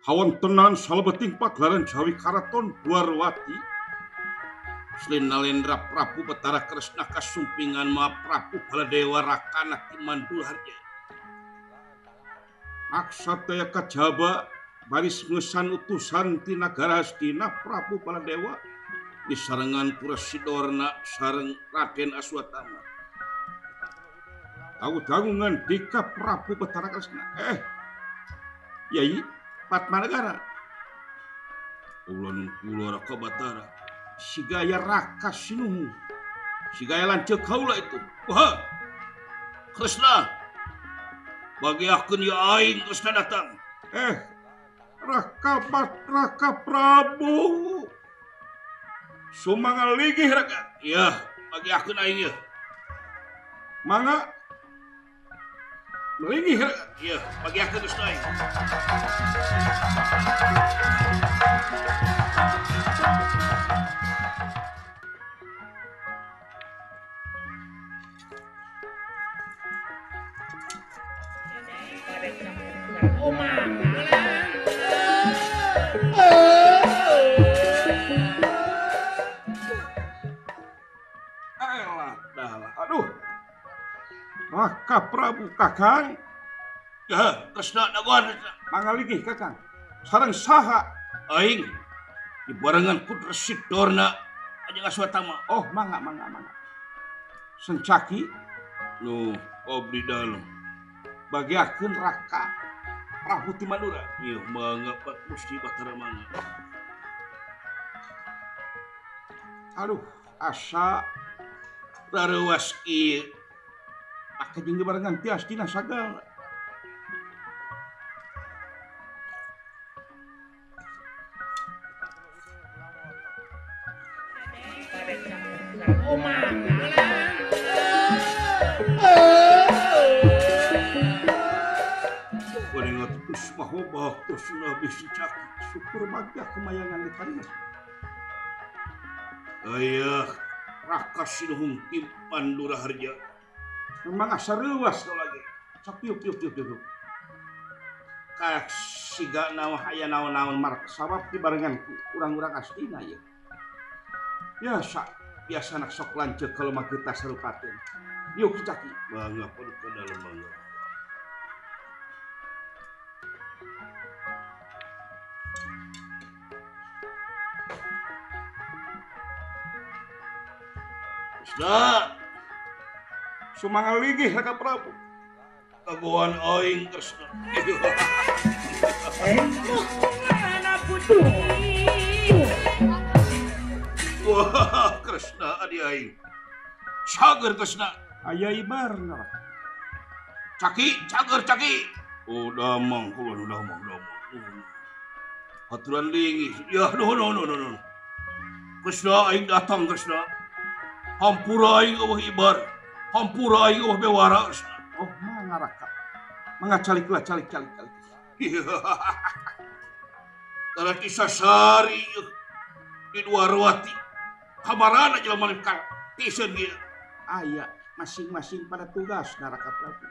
Hawontenan salebeting pagelaran Jawi Karaton Dwarwati Slin Nalendra Prabu Betara Kresna kasumpingan Ma Prabu Baladewa Rakana Kimandul Harja Aksataya Kajaba baris ngusan utusan ti nagara Hastina Prabu Baladewa di sarengan Purasidorna sareng Raden Aswatama tahu-tahungan Dika Prabu Betara Kresna Yai Patmanegara Ulan Pulau Raka Batara Sigaya Raka Sinuhu Sigaya Lanceuk kaula itu wah Kresna bagi akun ya aing Kresna datang Raka Prabu Sumangal ligih Raka ya bagi akun aing ya mangga melingih ya bagi akun Kresna aing aduh Raka Prabu Kakang ya Kresna nagoan mangaligih Kakang sareng saha aing dibarengan Putra Sidorna Ajeng Aswatama oh mangga sencaki nu abdi dalem bagiakeun Raka Prabu Timandura ieu mangga Pak Gusti Batara mangga aduh asa rarewas ieu akajeng dibarengan ti Astina sagala Mahobah Kusna bisi caki syukur magah kemayangan di Parimas ayah Raka Sinuhung Tim Pandura Harja memang asa reuas lagi sok tiup kayak siga nawa aya naon-naon marak sabab dibarengan urang-urang Astina ya biasa nak sok lanceuk kalau mah kita sarupateun yuk caki bangga peuh ke dalam bangga Kresna sumangal ligih Raka Prabu kagoan aing Kresna wah Kresna adi aing cager Kresna aya ibarna cager udah mong haturan linggih ya no Kresna aing datang Kresna hampura aing eueuh ibar hampura aing eueuh bewara oh mangga Raka mangga calik tara kisah sari di Dwarwati kamarana jelema ka tieun ieu aya masing-masing pada tugas Raka Prabu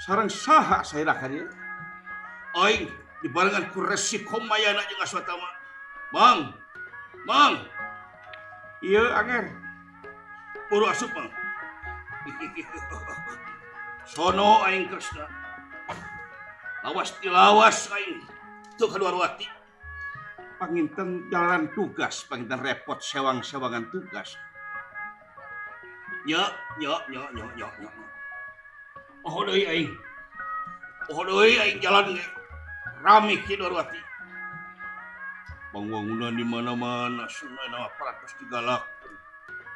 sareng saha sairaka dieu aing dibarengan ku Resi Komayana jeung Aswatama Mang iya anger buru asup Mang sono aing Kresna lawas tilawas aing teu ka Dwarwati panginten jalan tugas panginten repot sewang-sewangan tugas nya oh deui aing jalan ge rame ki Dwarwati bangunan di mana-mana sunana peratus digalak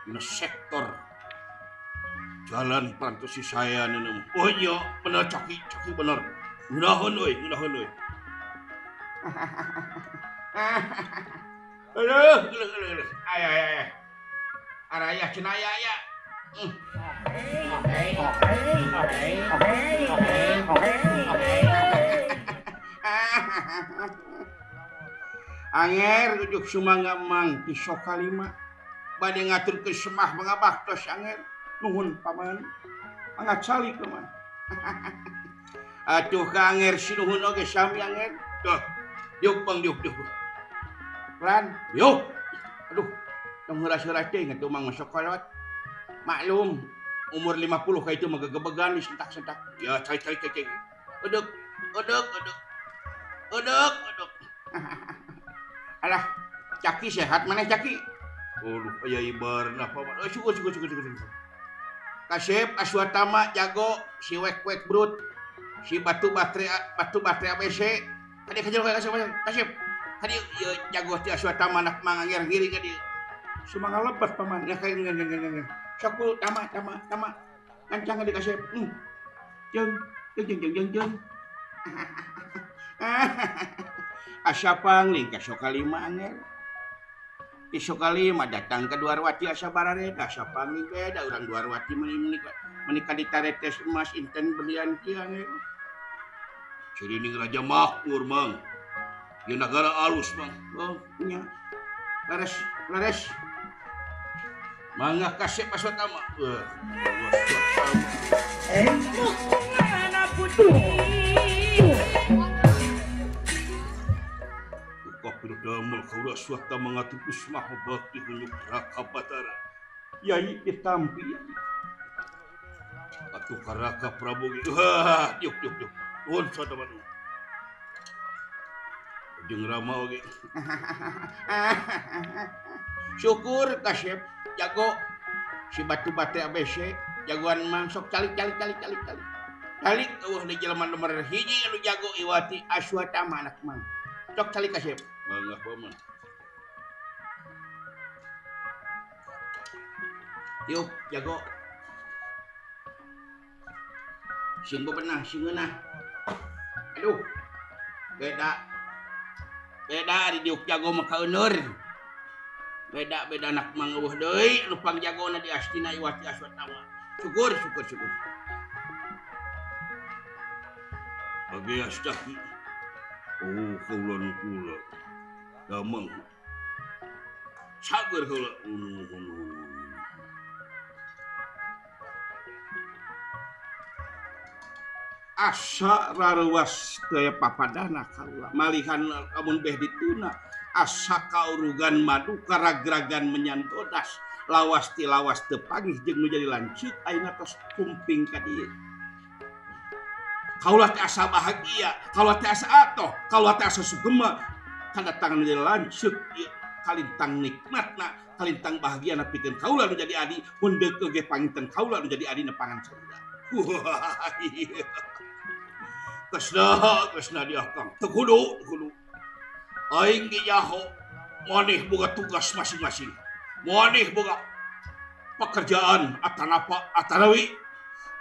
dina sektor jalan prantos saya nenem oh iya bener caki bener ngunaheun euy aduh aya araya cenah aya anger ujuk sumangga Mang pisau kalima bade ngatur ke semah mangabah tos anger nuhun paman mangga calik paman Atuh kanger sinuhun oge sami anger. Dah. Yuk Bang yuk. Pelan. Yuk. Aduh. Tong heuras-heuras teh ngatu mang masuk kolot. Maklum, umur 50 kayak itu magagebegan disentak-sentak. Ya, cai. Uduk. Alah, Caki sehat mana Caki? Aduh, aya ibar napa mah. Syukur. Kasep Aswatama jago si wek brut. Si batu baterai ABC. Tadi kasep. Tadi jago ti Aswatama anak manganger giri ka dieu. Semangat lebat paman. Ya kayak ngeng. Sakul tama. Lancang di kasep. Jeng. Asyapang ling ka sokalima anger. Di sokalima datang ke Duarwati asa barareda. Asyapang ling beda urang Duarwati menikah di taretes emas inten belian ki anger. Cirining Raja Makmur, Mang. Di negara alus, Mang. Oh, nya. Lares. Mangga kasep Aswatama. Mana putih. Kapil damel kaulah Aswatama ngatur usmah bakti hunyuk Raka Batara. Yai ditampi. Atuh Raka Prabu gitu. Yuk. Nuhun Aswatama. Jeung Rama oge. Syukur kasep jago si batu baterai ABC jagoan mang sok calik. Calik eueuh di jelema nomor hiji anu jago Iwati Aswatama anak mang. Sok calik kasep. Mangga paman. Yuk jago. Sing bebenah sing ngeunah. Aduh. Beda di diuk jago mah kaeuneur. Beda anak mang eueuh deui anu pangjagona di Astina Iwati Aswatama. Syukur. Bagi Astaki. Oh, kaulan kula. Damang. Sabar kaula. Asa raruas daya papadana kaula. Malihan amun beh dituna. Asa kaurugan madu karagragan menyantodas lawas tepagih jeung nu jadi lancik ayeuna tos kumping ka dieu. Kaulah teh asa bahagia, kaulah teh asa atoh, kaulah teh asa sugema tanda tangan jadi lancik ieu kalintang nikmatna, kalintang bahagiana pikeun kaulah nu jadi adi mun deukeu ge panginten kaulah nu jadi adi nepangan saudara. Wah. Kesna diakang. Teu kudu. Aing ge nyaho maneh boga tugas masing-masing. Maneh boga pekerjaan atanawi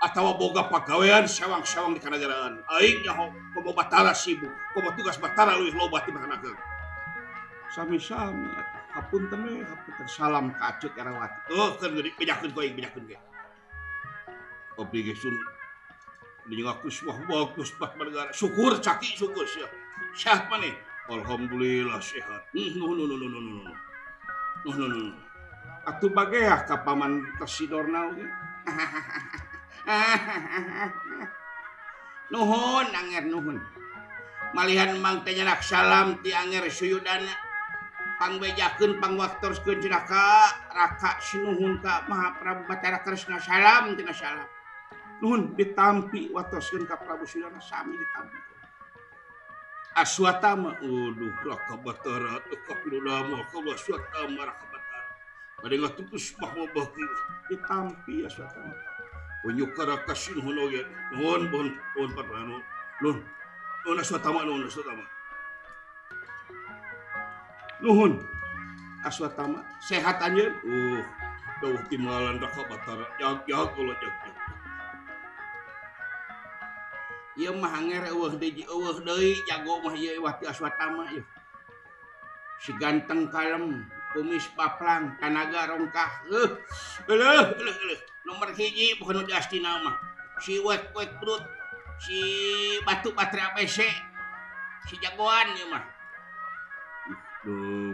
atawa boga pagawean sewang-sewang di kanagaraan. Aing nyaho komo Batara sibuk, komo tugas Batara leuwih loba tibaraneun. Sami-sami hapunten salam ka Acut Erawati. Oh, keun bejakeun ku aing bejakeun ge. Abdi ge sun dijengak wah bagus Pak Negara. Syukur Caki syukur sia. Sehat maneh. Alhamdulillah sehat. Nuhun. Atuh bagea ka paman Tersidorna oge. Nuhun anger nuhun. Malihan mang teh nyenak salam ti anger suyudana. Pangbejakeun pangwaktorskeun cenah ka Raka sinuhun ka Mahaprabu Batara Kresna salam cenah salam. Nuhun ditampi watoskeun ka Prabu Suyudana sami ditampi. Aswatama, Raka Batara, Kapilodama, Aswatama, Raka Batara. Bade ngatutus mah bakti ditampi Aswatama. Unyuk Raka sinuhun oge. Nuhun patrano. Nuhun Aswatama. Nuhun Aswatama, sehat anjeun. Dawuh timbalan Raka Batara, jag ulah jag. Ieu mah anger eueuh deui jago mah ieu Iwati Aswatama ieu. Si ganteng kalem, kumis paplang, tanaga rongkah. Eueuh. Nomor hiji bukan di Astina mah. Si wek brut, si batu baterai ABC. Si jagoan ieu mah.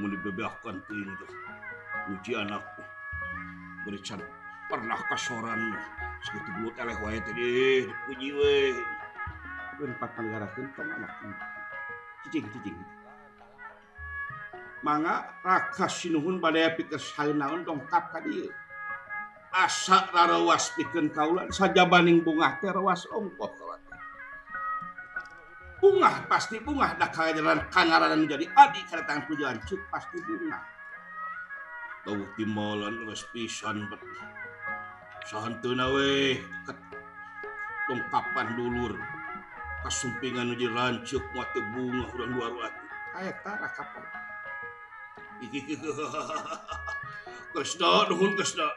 Mun dibebeahkan teuing teh. Uji anak berican pernah kasoran. Segitu bulut eleh wae teh dipuji we. keun patanggarakeun tong anak cicing mangga raka sinuhun bade pikeun saeunaun dongkap ka dieu asa rarawas pikeun kaula sajabaning bungah teh rawas ongkoh kaula bungah pasti bungah dah kangaranan menjadi adi kana tangan pujian cuk pasti bungah tau timolan geus pisan bet sahanteuna we dongkapan dulur kasumpingan nu dirancuk moal teu bunga urang luar ati aya tara kapan Kesda nuhun kesda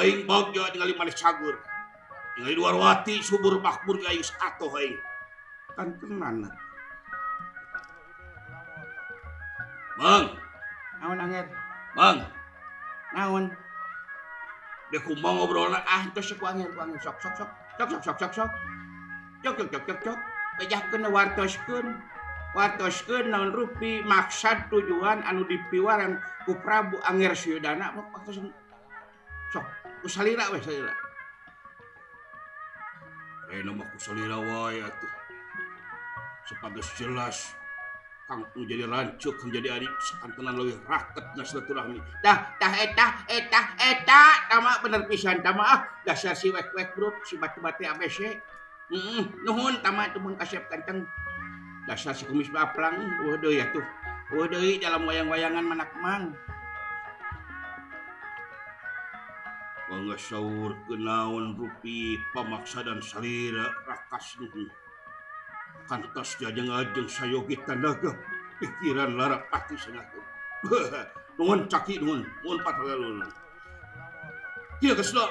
aing bagja ningali maneh cagur ningali luar wati subur makmur aing atoh aing kan tenan Mang naon anger Mang naon dek kumaha ngobrolna terus ku anger sok bejahkeun wartoskeun naon rupi maksud tujuan anu dipiwaran ku Prabu Anger Suyudana sok ku salira we salira nama ku salira wae atuh supados jelas kang jadi rancuk menjadi adik sakantenan leuwih raketna silaturahmi tah eta tama bener pisan tama dasar si wek bro si batu-batu ABC nuhun tama teu mun kasep kanteng dasar si kumis baplang deui atuh deui dalam wayang-wayangan manak mang bangga saur kenaon rupi pamaksa dan salira rakas nuhun kantos jajeng-ajeng sayogi tandaga pikiran lara pati sangakeun nuhun caki nuhun patalelun ieu kesda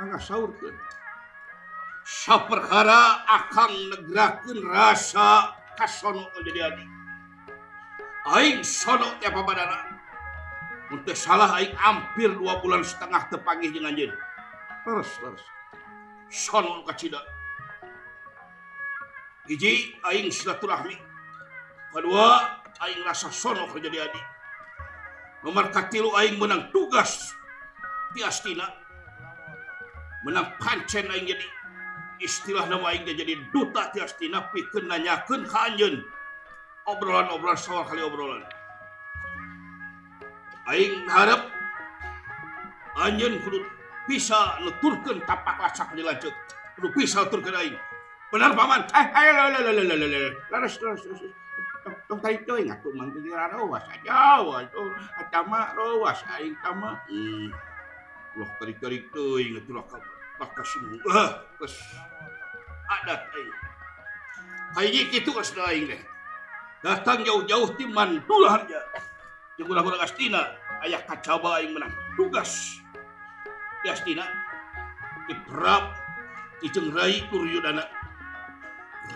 angga saurkeun saperhara akang negrakeun rasa kasono jadi adi aing sono teh papadana mun teu salah aing hampir 2 bulan setengah teu panggih jeung anjeun leres sono ka cida hiji aing silaturahmi kedua aing rasa sono jadi adi nomor katilu aing menang tugas di Astina menang pancen aing jadi istilah nama aing jadi duta di Astina pikeun nanyakeun ka anjeun obrolan sawal kali obrolan aing harap anjeun kudu bisa nuturkeun tapak lacak dilanceuk kudu bisa nuturkeun aing benar paman laras tong tadi teuing atuh mang pikiran rawas aja tuh atama rawas aing tama loh tarik teuing atuh lakasinu geus adat aing haji kitu geus aing deh datang jauh-jauh ti Mandul harja jeung urang-urang Astina aya kacaba aing menang tugas di Astina di Prabu Ijeng Rai Duryudana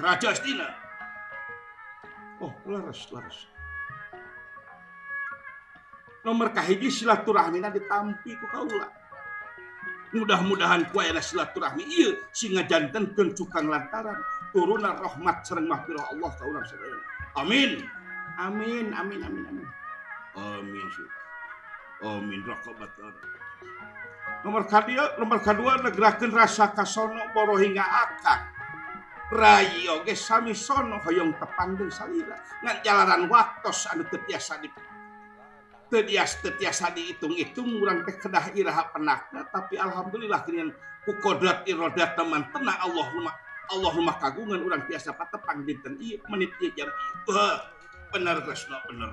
Raja Astina. Oh, laras. Nomor kahiji silaturahmina ditampi ku kaula. Mudah-mudahan ku aya silaturahmi ieu sing ngajantenkeun cukang lantaran turunan rahmat sareng mahfirah Allah ka urang sadaya. Amin. Amin. Amin raqabat. Nomor kedua negerakeun rasa kasono boro hingga akad. Rai oge sami sono hoyong tepandeng salira ngan jalanan waktos anu teu tiasa dihitung-hitung urang teh kedah iraha penakna tapi alhamdulillah dengan ku kodrat irodat teman tenang Allah nu kagungan urang tiasa patepang dinten ieu menit ieu jam bener Kresna bener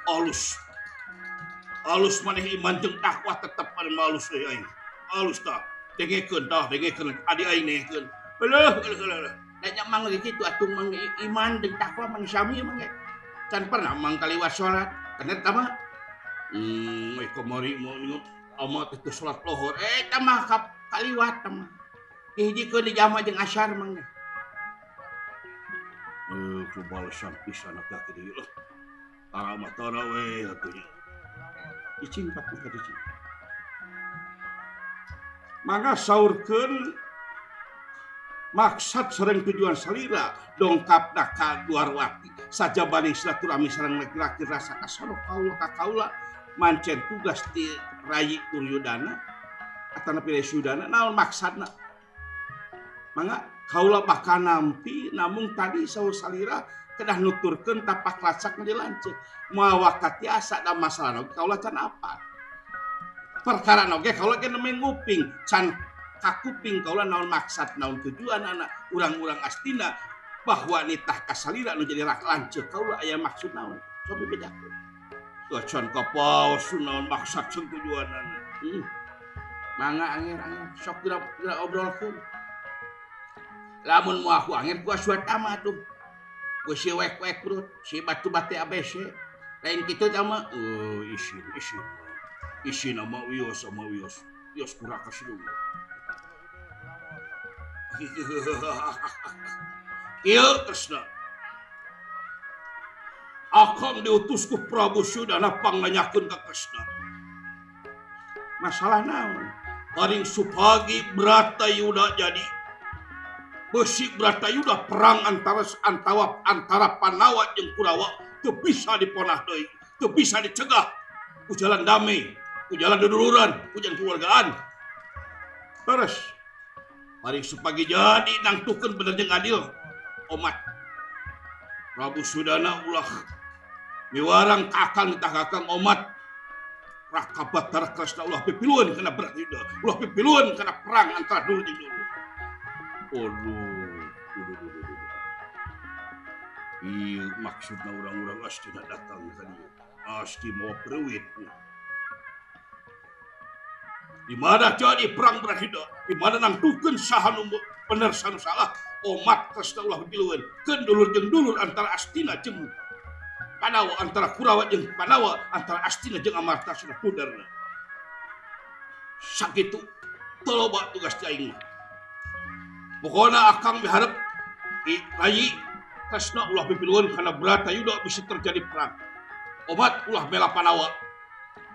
alus maneh iman jeung takwa tetep pada alus euy aing alus tah dengekeun adi aing dengekeun beuleuh nya mang kitu atuh mang iman jeung takwa mang sami mang can pernah mang kaliwat salat bener tah mah kamari mau amat itu salat lohor tah mah kaliwat tah mah hijikeun di jama jeung asyar mang ku balasan pisan ka dieu tara matara we atuh icing pat ka dieu mangga saurkeun maksud sareng tujuan salira dongkap ka Duarwati sajabani silaturahmi sareng laki-laki rasa kasono kaula mancen tugas di Rai Duryudana atana pilih Sudana naon maksudna mangga kaula bakal nampi namun tadi saur salira kedah nuturkeun tapak lacak dilanceuk moal wakati asa da masalah kaula can apa perkara oge kaula ge nemeng nguping can kakuping kaula naon maksad naon tujuan anak urang-urang astina bahwa nitah kasalira nu jadi rak lanceuk kaula aya maksud naon coba bedakeun can kapaos naon maksud jeung tujuanana mangga angin sok kira obrolkeun lamun mau aku angin gua suat ama tuh gua si wek bro si batu bate ABC lain gitu sama isi nama wios sama wios kurang kasih dulu iya Kresna akan diutus ku Prabu Sudana pangnanyakeun ka Kresna masalah naon paring supagi Bratayuda jadi besi Bratayuda perang antara Panawa jeung Kurawa teu bisa diponah deui teu bisa dicegah ku jalan damai ku jalan duduluran ku jalan keluargaan terus paring supagi jadi nangtukeun bener jeung adil omat Prabu Sudana ulah miwarang kakang tah kakang omat Raka Batara Kresna ulah pipiluan kana Bratayuda ulah pipiluan kana perang antara dulu jeung dulu iya maksudna orang-orang astina datang ka dieu asti mau preuit di mana jadi perang Bratayuda di mana nangtukeun saha nu bener saha nu salah omat Kresna ulah pipiluan keun dulur jeung dulur antara astina jeung Panawa antara Kurawa jeung Panawa antara astina jeung Amartasena puderna sakitu toloba tugas ti aing pokona akang miharep Rayi Kresna ulah pipiluan karena Bratayuda bisa terjadi perang omat ulah mela Panawa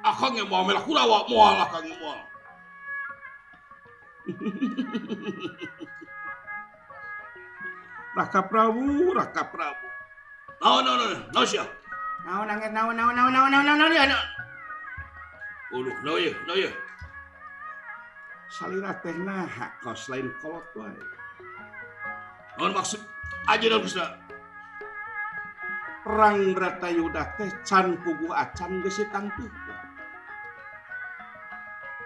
akang yang mau mela Kurawa moal akang yang moal Raka Prabu naon sia naon ya salira teh naha kos lain kolot wae naon maksud ajeuna Kresna perang Bratayuda teh can puguh acan geus ditangtukeun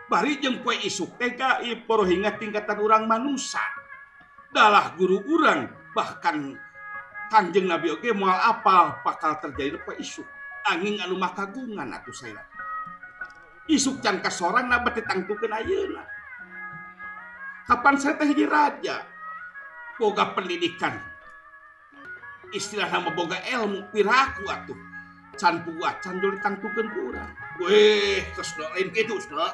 bari jeung poe isuk teh gaib porohinga tingkatan urang manusia dalah guru urang bahkan Kanjeng Nabi oge moal apal bakal terjadi poe isuk angin anu makagungan atuh saya isuk can kasorang na bete tangtukeun ayeuna kapan saya teh hiji raja boga pendidikan istilah nama boga ilmu piraku atuh can puguh can dulu ditangtukeun ku urang weh Kresna lain kitu Kresna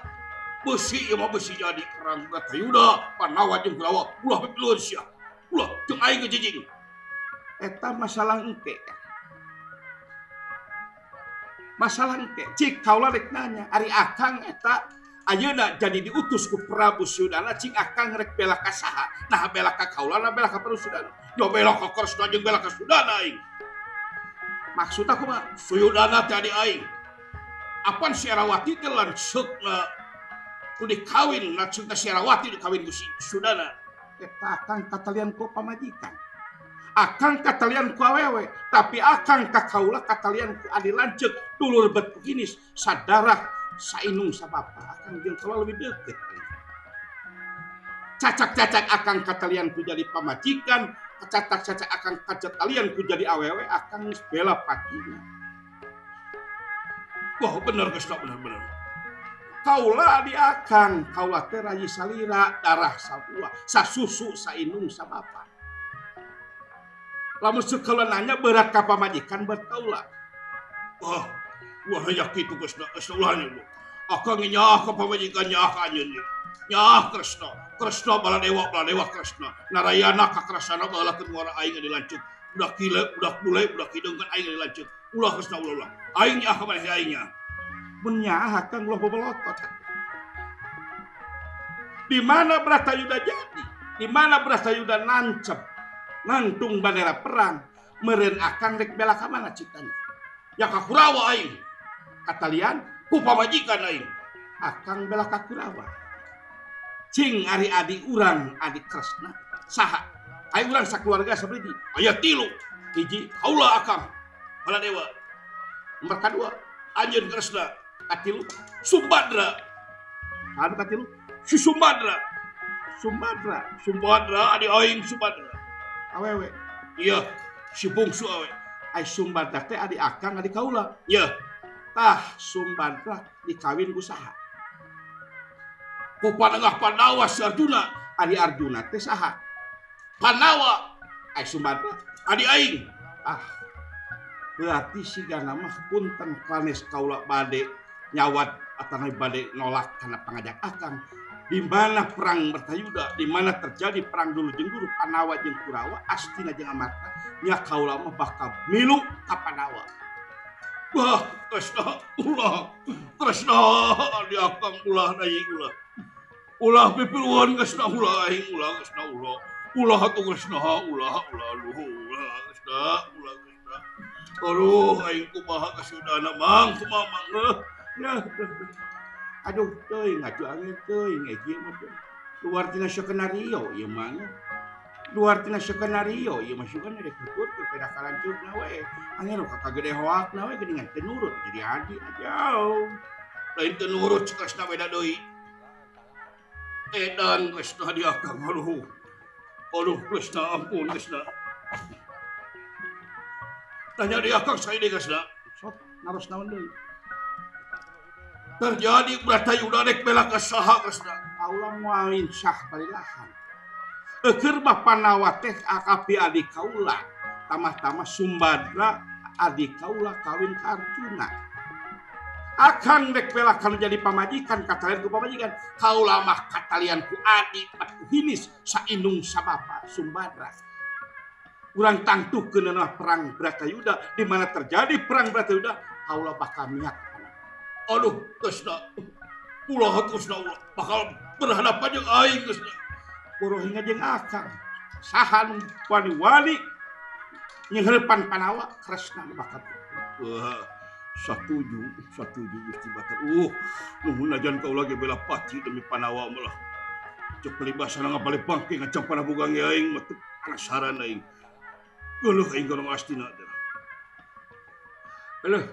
besi ieu mah besi jadi perang Bratayuda Panawa jeung Kurawa ulah pipiluan sia ulah jeung aing ngejijing eta masalah engke cik kaula rek nanya ari akang eta ayeuna jadi diutus ku Prabu Sudana cik akang rek bela ka saha nah bela ka kaula nah bela ka Prabu Sudana yo bela ka Kresna jeung bela ka Sudana aing maksudna kumaha Sudana teh adi aing apan Syarawati teh lanceukna kudu dikawin lanceukna Syarawati dikawin ku Sudana eta akang katalian ku pamajikan akang katalian ku awewe tapi akang ka kaula katalian ku adi lanceuk dulur bet kinis sadarah sainung sabapa akang jeung kaula lebih deukeut cacak-cacak akang katalian ku jadi pamajikan cacak-cacak akang katalian ku jadi awewe akang geus bela patina wah bener Kresna bener kaula adi akang kaula teh rayi salira darah sabua sasusu sainung sabapa lamun sekolah nanya berat ka pamajikan buat kaula wah aya kitu Kresna ulah nya akang nyah ka pamajikan nyah ka anjeun nyah Kresna baladewa Kresna narayana ka Kresna balakeun muara aing dilanceuk budak gila budak bule budak hideung kan aing dilanceuk ulah Kresna ulah aing nyah ka maneh aing nya mun nyah akang ulah bobolotot di mana Bratayuda jadi di mana Bratayuda nancep ngantung bandera perang meureun akang rek bela ka mana citanya ya ka Kurawa aing katalian ku pamajikan aing akang bela ka Kurawa cing ari adi urang adi Kresna saha aya urang sakeluarga sabriji aya 3 hiji kaula akang Baladewa nomor kedua anjeun Kresna katilu Sumbadra anu katilu si Sumbadra adi aing Sumbadra awewe iya si bungsu awe ai Sumbadra teh adi akang adi kaula iya tah Sumbadra dikawin ku saha ku panengah Pandawa si Arjuna adi Arjuna teh saha Pandawa ai Sumbadra adi aing berarti sigana mah punten klanes kaula bade nyawat atau bade nolak karena pengajak akang di mana perang Bratayuda di mana terjadi perang dulu jeung dulu Panawa jeung Kurawa astina jeung Amarta nya kaula mah bakal milu ka Panawa wah Kresna di akang ulah deui ulah pipiluan Kresna ulah aing ulah Kresna ulah atuh Kresna ulah Kresna aduh aing kumaha kasudana mang kumamang aduh teuing ngaju angin teuing eji mah luar tina skenario ieu mah luar tina skenario ieu mah sugan rek tutut ke peda kalanceukna we angin ka kagede hoakna we geuningan teu nurut jadi adi aja lain teu nurut Kresna beda deui edan Kresna di akang aduh Kresna ampun Kresna tanya dia akang saya Kresna sok naros naon deui terjadi Bratayuda dek bela ka saha Kresna kaula moal insah balilahan keur mah Panawa teh akapi adik kaula tamah-tamah Sumbadra adik kaula kawin ka Arjuna akan dek bela kana jadi pamajikan katalian ku pamajikan kaula mah katalian ku adik ku hinis saindung sabapa Sumbadra urang tangtukeun perang Bratayuda di mana terjadi perang Bratayuda kaula bakal niat aduh Kresna ulah bakal berhadapan jeung aing Kresna borohinga jeung akang saha nu wali-wali nyengeurepan Panawa Kresna bakal wah satuju Gusti Batar nuhun najan kaula ge bela pati demi Panawa malah cek pelibasana ngabale bangke ngacang panabugang aing mah penasaran aing geuleuh aing gorong astina teh. Geuleuh.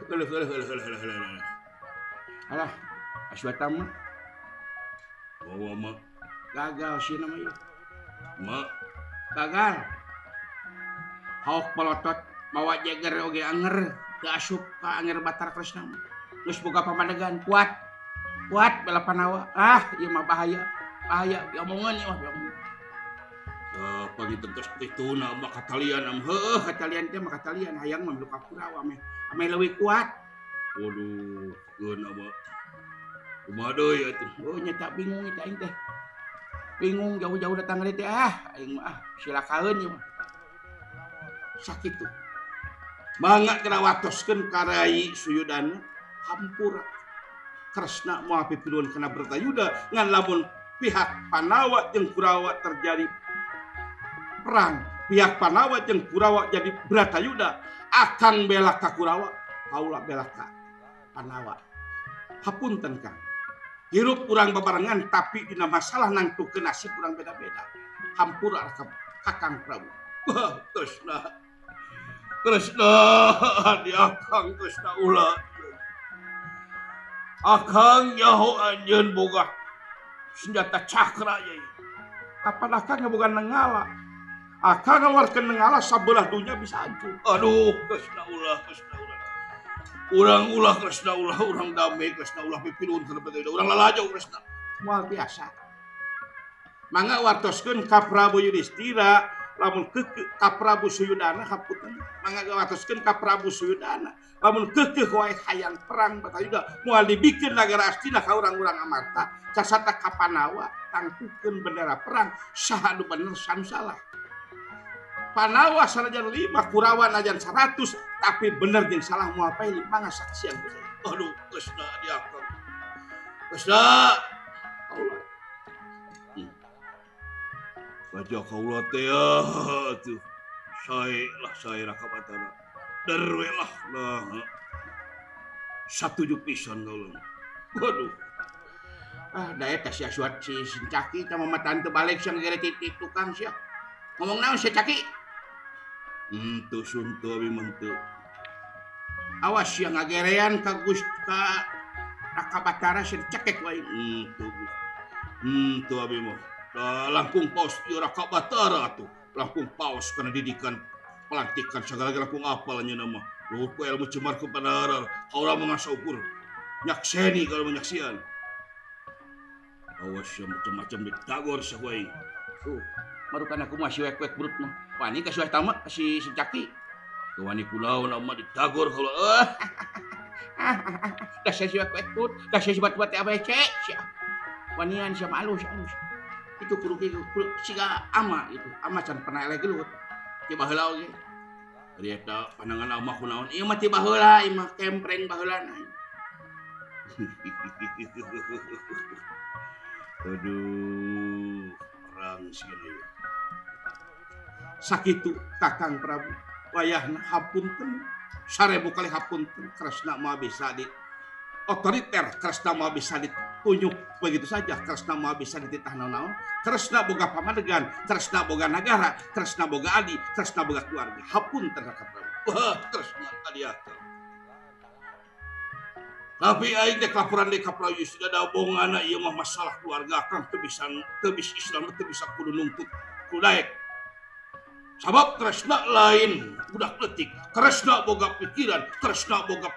Alah, aswata mah. Bawa mah. Gagal sih namanya. Mah gagal. Hauk pelotot mawa jeger oge anger, teu asup ka anger Batar Kresna. Geus boga pamandegan kuat bela Panawa. Ieu mah bahaya diomongan ieu mah. Pagi tentos pituna mah katalian katalian teh mah katalian hayang mah ka Kurawa ame leuwih kuat. Waduh, geuna mah. Kumaha deui atuh? Nya bingung eta aing teh. Bingung jauh-jauh datang deui teh aing mah silakaeun ieu mah. Sakitu. Mangga kena watoskeun ka Rai Suyudana hampura. Kresna moal pipiluan kana Bratayuda ngan lamun pihak Panawa jeung Kurawa terjadi perang pihak Panawa jeung Kurawa jadi Bratayuda akan bela ka Kurawa kaula bela ka Panawa hapunten Kang hirup urang babarengan tapi dina masalah nangtukeun nasib urang beda-beda hampura ka Kakang Prabu Kresna di akang Kresna ulah akang nyaho anjeun boga senjata cakra yai kapan akang bukan nengala akang ngaluarkeun nengala sabelah dunya bisa hancur aduh Kresna ulah urang ulah Kresna ulah urang damai Kresna ulah pipiluun kana Bratayuda urang lalajau Kresna moal biasa mangga wartoskeun ka Prabu Yudistira lamun ka Prabu Suyudana hapunten mangga wartoskeun ka Prabu Suyudana lamun keukeuh wae hayang perang Bratayuda moal dibikeun nagara Astina ka urang-urang Amarta casata ka Panawa tangtukeun bendera perang saha nu bener saha nu salah Panawa sanajan 5 Kurawa najan 100 tapi bener jeung salah moal paili mangga saksian aduh Kresna di akang Kresna Allah Raja kaula teh atuh sae lah ka Batara derwe lah satuju pisan kaula waduh da eta si Aswat si Sincaki teh mamatan teu balik sang gere titik tukang sia Ngomong naon si Caki? Henteu suntu abi mentu. Awas yang ngagerean ka Raka Batara si cekek wae. Henteu abi mah. Langkung paus ieu Raka Batara tuh. Langkung paus kana didikan pelantikan segala langkung apal nya nama. Luhur ku ilmu cemar ku padarar. Kaula mangasa ukur. Nyakseni kalau menyaksian. Awas yang macam-macam ditagor sahuai. Marukan aku masih wek-wek brut mah. Wani ka suah tamat si Caki. Kawani kunaon amma ditagor kalau Dah saya siwak wek-wek, dah saya sibat-bat ABC. Wanian sia malu. Itu kudu siga ama itu. Ama can pernah eleh gelut. Ti baheula oge. Ari eta pandangan ama kunaon? Ieu mah ti baheula, ieu mah kempreng baheulana. Aduh, perang sini. Sakitu Kakang Prabu, wayahna hapunten, 1000 kali hapunten, Kresna moal bisa di otoriter, Kresna moal bisa ditunjuk begitu saja, Kresna moal bisa dititah naon-naon, Kresna boga pamadegan, Kresna boga negara, Kresna boga adi, Kresna boga keluarga. Hapunten Kakang Prabu. Wah, Kresna adiaka. Tapi aing dek laporan dek Prabu sudah ada omongan ieu mah masalah keluarga Kang teu bisa Islam teu bisa kudu nuntut kudaek. Sabab Kresna lain budak leutik, Kresna boga pikiran, Kresna boga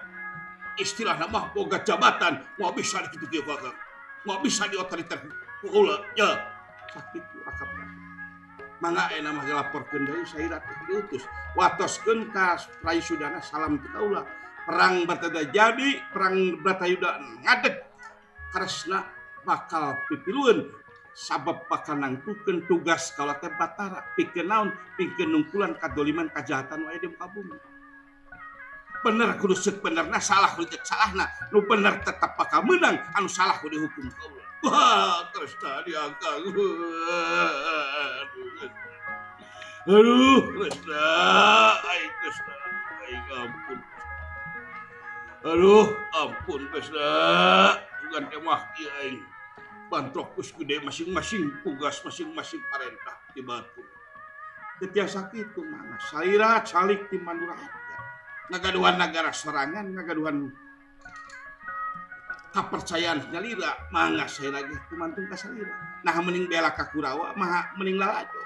istilahna mah boga jabatan, moal bisa dikitu kieu Kakang. Moal bisa di otoriter heula ya. Sakitu Kakang Prabu. Mangga ena mah dilaporkeun deui saira teh diutus. Watoskeun ka Rai Sudana salam ti kaula. Perang Bratayuda perang Bratayuda ngadeg. Kresna bakal pipilueun sabab bakal nangtukeun tugas kaula teh Batara pikeun naon? Pikeun nungkulan kadoliman kajahatan wae di muka bumi. Bener kudu seuk benerna, salah kudu cek salahna. Nu bener tetep bakal meunang, anu salah kudu dihukum kaula. Wah, Kresna diangkat. Aduh, Kresna, ai Kresna, ai ampun. Aduh, ampun Kresna. Sugan teh mah ieu aing. Bantrokus gede masing-masing tugas masing-masing parentah di batu. Tetiasa kitu mangga saira calik ti Manduraharja. Ngagaduhan negara sorangan, ngagaduhan kapercayaan nyalira, mangga saira ge kumantung ka salira. Nah mending bela ka Kurawa, mah mending lalajo.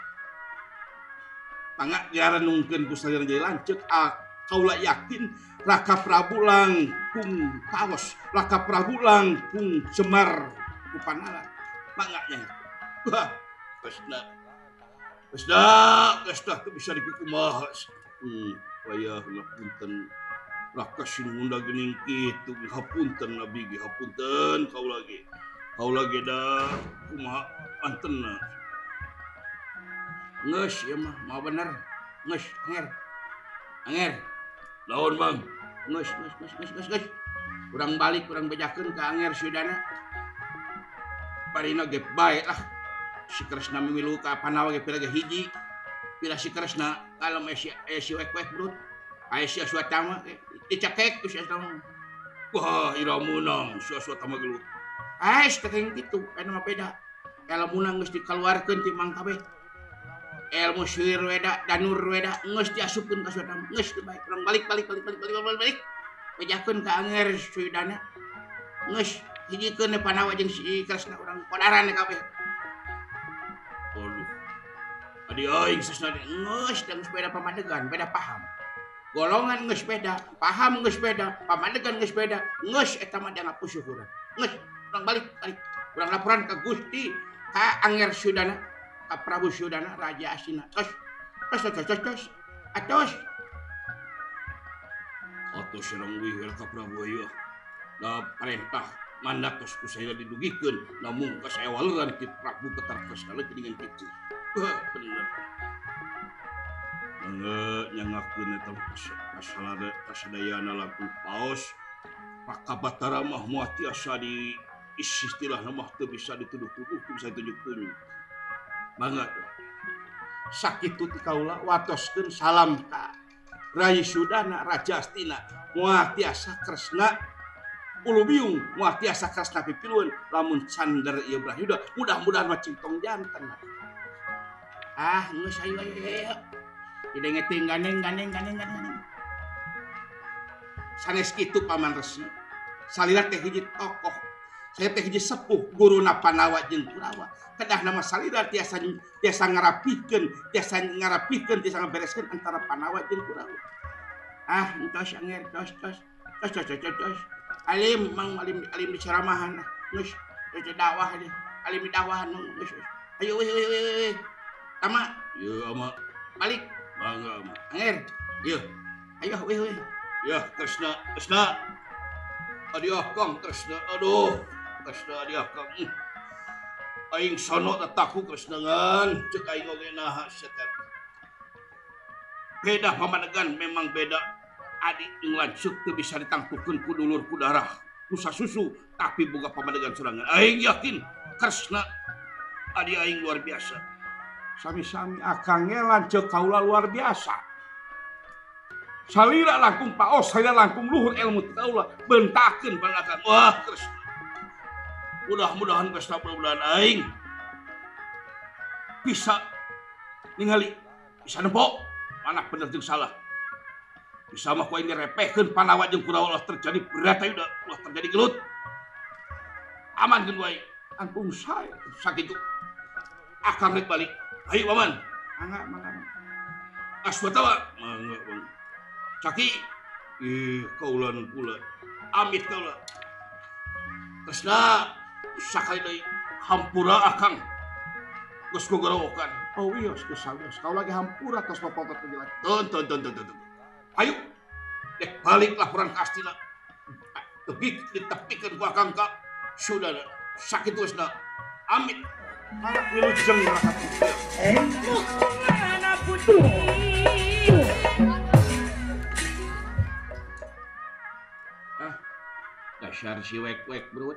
Mangga diarenungkeun ku salira jadi lanceuk, kaula yakin Raka Prabu langkung paos, Raka Prabu langkung Semar ku panala. Mangga nya. Wah, Kresna teu bisa dikumaha. Wayahna punten Raka Sinunda geuning kitu hapunten nabi ge hapunten kaula ge da kumaha antenna. Geus ieu mah bener. Geus anger. Naon Mang? Geus. Urang balik urang bejakeun ka Anger Sudana. Parina ge bae lah. Si Kresna mimilu ka panawa ge pira ge hiji. Pira si Kresna kalem si wek-wek brut. Aya si Aswatama dicekek ku si Aswatama. Wah, ira meunang si Aswatama gelut. Tekeng kitu, anu mah beda. Elmuna geus dikaluarkeun ti Mang kabeh. Ilmu sihir weda, danur weda, geus diasupkeun ka Aswatama. Geus bae, urang balik. Bejakeun ka Anger Sudana. Geus hijikeun panawa jeung si Kresna urang kodaran kabeh. Aduh. Adi aing sasna geus beda pamadegan, beda paham. Golongan geus beda, paham geus beda, pamadegan geus beda. Geus eta mah dianggap syukuran. Geus urang balik. Urang laporan ka Gusti ka Anger Sudana, ka Prabu Sudana Raja Asina. Tos. Atos serang wihel ka Prabu ieu. Da perintah mandat tos ku saya didugikeun namun ka saewaleran ti Prabu Batar Kresna dengan kitu. Bener. Nyangakeun eta kasadayana langkung paos. Raka Batara mah moal tiasa di istilahna mah teu bisa dituduh-tuduh, teu bisa ditunjuk-tunjuk. Mangga Sakitu ti kaula watoskeun salam ka Rai Sudana Raja Astina. Moal tiasa Kresna ulu biung, moal tiasa Kresna pipilueun lamun cander ieu Bratayuda. Mudah-mudahan mah cingtong janten. Geus ayo. Didengeting gandeng. Sanes kitu Paman Resi. Salira teh hiji tokoh. Saya teh hiji sepuh guruna Panawa jeung Kurawa. Kedah nama salira tiasa ngarapikeun, tiasa ngabereskeun antara Panawa jeung Kurawa. Entos anger, tos. Alim diceramahan. Geus dakwah deui. Alim dakwahan geus. Ayo we. Tama. Ieu ama Balik. bangga ama. Anger. Ieu. Ayo we. Ya Kresna. Adiah Kang Kresna. Aduh. Kresna adiah Kang. Aing sono tataku Kresnangan. Ceuk aing oge naha setet. Beda pamanegan memang beda. Adik jeung lancuk teu bisa ditangtukeun ku dulur ku darah. Nusa susu tapi boga pamanegan sorangan. Aing yakin Kresna adi aing luar biasa. Sami-sami akang lanceuk kaula luar biasa. Salira langkung paos, salira langkung luhur ilmu kaula bentakeun panakan. Wah, Kresna. Mudah-mudahan Kresna mudah-mudahan aing bisa ningali bisa nempo mana bener jeung salah. Bisa mah ku aing direpehkeun Panawa jeung Kurawa ulah terjadi berat aya ulah terjadi gelut. Aman geun wae. Angkung sae Sakitu. Akang rek balik. Ayo Paman. mangga. Aswatawa. Mangga Bang. Caki. Kaula nu kula. Amit kaula. Kresna sakali deui hampura akang. Geus gogorowokan. Oh iya, geus kaula lagi hampura tos popot teh jelas. Tonton. Ayo. Dek balik laporan ka Astina. Tepi ditepikeun ku akang ka saudara. Sakitu geusna. Amit. Mangga wilujeng rakat. Dasar si wek-wek bro.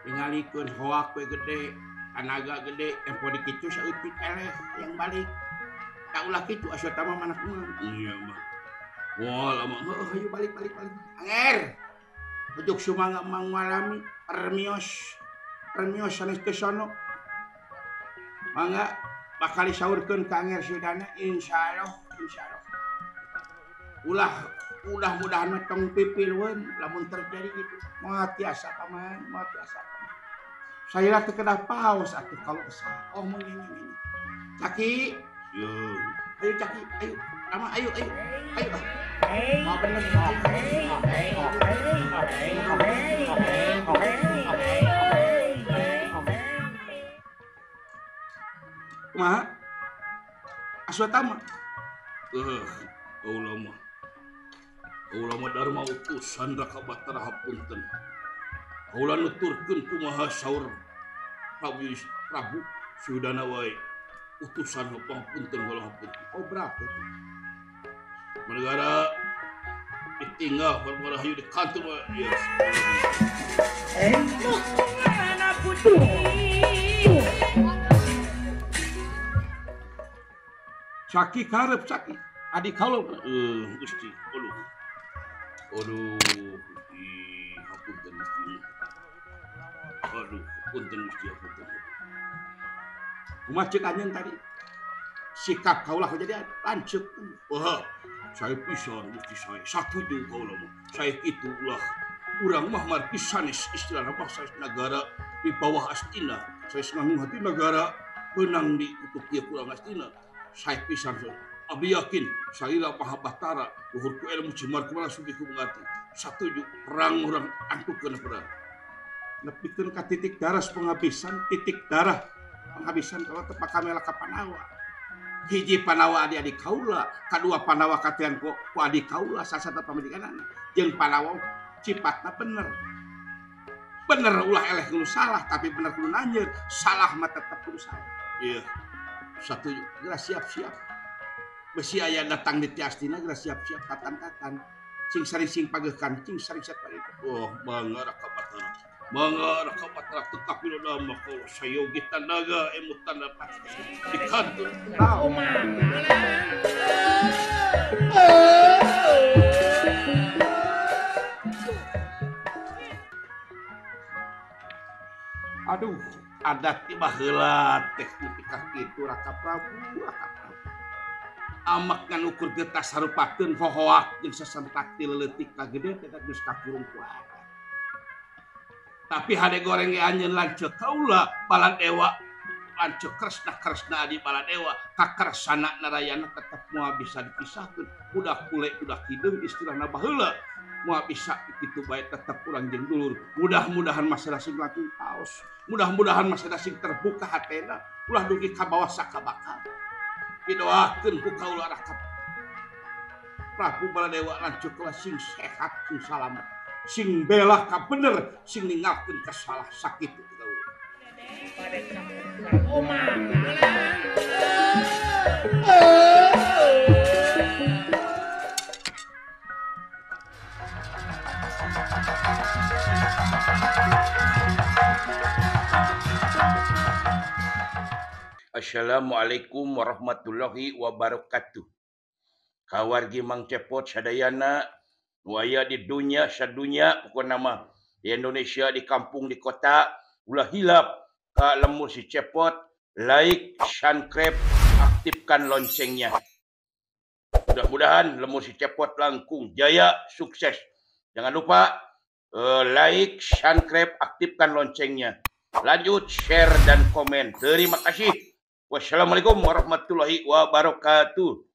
Tingalikeun hoak we gede, anaga gede, tempo di kitu saeutik eleh yang balik. Tak ulah kitu aswata mah manak mah. Iya mah. Wah lama. Ayo balik. Anger. Ujuk sumangga mang malami permios sanes teh sono. Mangga bakal disaurkeun ka Anger Sudana insyaallah. Mudah-mudahan mah tong pipilweun lamun terjadi gitu. Moal tiasa Paman. Saya teh kedah paus atuh kalau kesal. Oh mun ini. Caki. Yo. Ayo Caki, ayo. Lama ayo. Mau bener. Kumaha? Aswatama. Ulama Dharma utusan Raka Batara hapunten. Kaula nuturkeun kumaha saur Prabu Sudana wae. Utusan hapunten kula hapunten. Oh berapa itu? Negara ditinggal perkara hayu di kantor wae. Yes. Saki karep Saki. Adik kaula. Gusti. Aduh, hapunten Gusti. Hapunten Gusti. Kumaha ceuk anjeun tadi? Sikap kaula jadi lanceuk. Wah, saya pisan Gusti saya. Satuju kaula mah. Saya kitu ulah. Urang mah margi sanes istilahna mah sanes negara di bawah Astina. Saya nganggung hati negara benang di kutub kieu kurang Astina. Saya pisan abi yakin salira Maha Batara luhur ku ilmu cimar kumaha sudi ku mengerti. Satuju perang urang antukeun perang. Nepikeun ka titik darah penghabisan kalau tepak kamela ka Panawa. Hiji Panawa adik-adik kaula, kadua Panawa katean ku adik kaula sasata pamajikanana. Jeung Panawa cipatna bener. Bener ulah eleh kudu salah tapi bener kudu nanjeun. Salah mah tetep kudu salah. Iya. Satuju geura siap-siap. Besi aya datang di Tiastina geura siap-siap tatan-tatan. Cing sering pageuhkan, cing sering pageuhkan. Oh, bangga Raka Batara. Bangga Raka Batara tetap pinoda mah kalau sayogi tanaga emut tanda pasti di kantor. Aduh, adat tiba heula teh kah itu Raka Prabu. Amak ngan ukur getah sarupakeun hohoak jeung sasentak ti leutik kagede teh geus kakurung ku ada. Tapi hade goreng ge anjeun lanceuk kaula Baladewa lanceuk kresna di Baladewa kakersana narayana tetep moal bisa dipisahkeun. Budak bule budak hideung istilahna baheula moal bisa kitu bae tetep urang jeung dulur. Mudah-mudahan masing-masing langsung taos. Mudah-mudahan masing-masing terbuka hatena ulah dugi ka bawah sakabakal. Didoakeun ku kaula Raka Prabu Baladewa lanceuk sing sehat sing salamet sing bela ka bener sing ninggalkeun ka salah sakitu kaula. Assalamualaikum warahmatullahi wabarakatuh. Kawargi Mang Cepot sadayana nu aya di dunya sadunya pokona mah di Indonesia di kampung di kota ulah hilap ka lemur si Cepot like, subscribe, aktifkan loncengnya. Mudah-mudahan lemur si Cepot langkung jaya sukses. Jangan lupa like, subscribe, aktifkan loncengnya. Lanjut share dan komen. Terima kasih. Wassalamualaikum warahmatullahi wabarakatuh.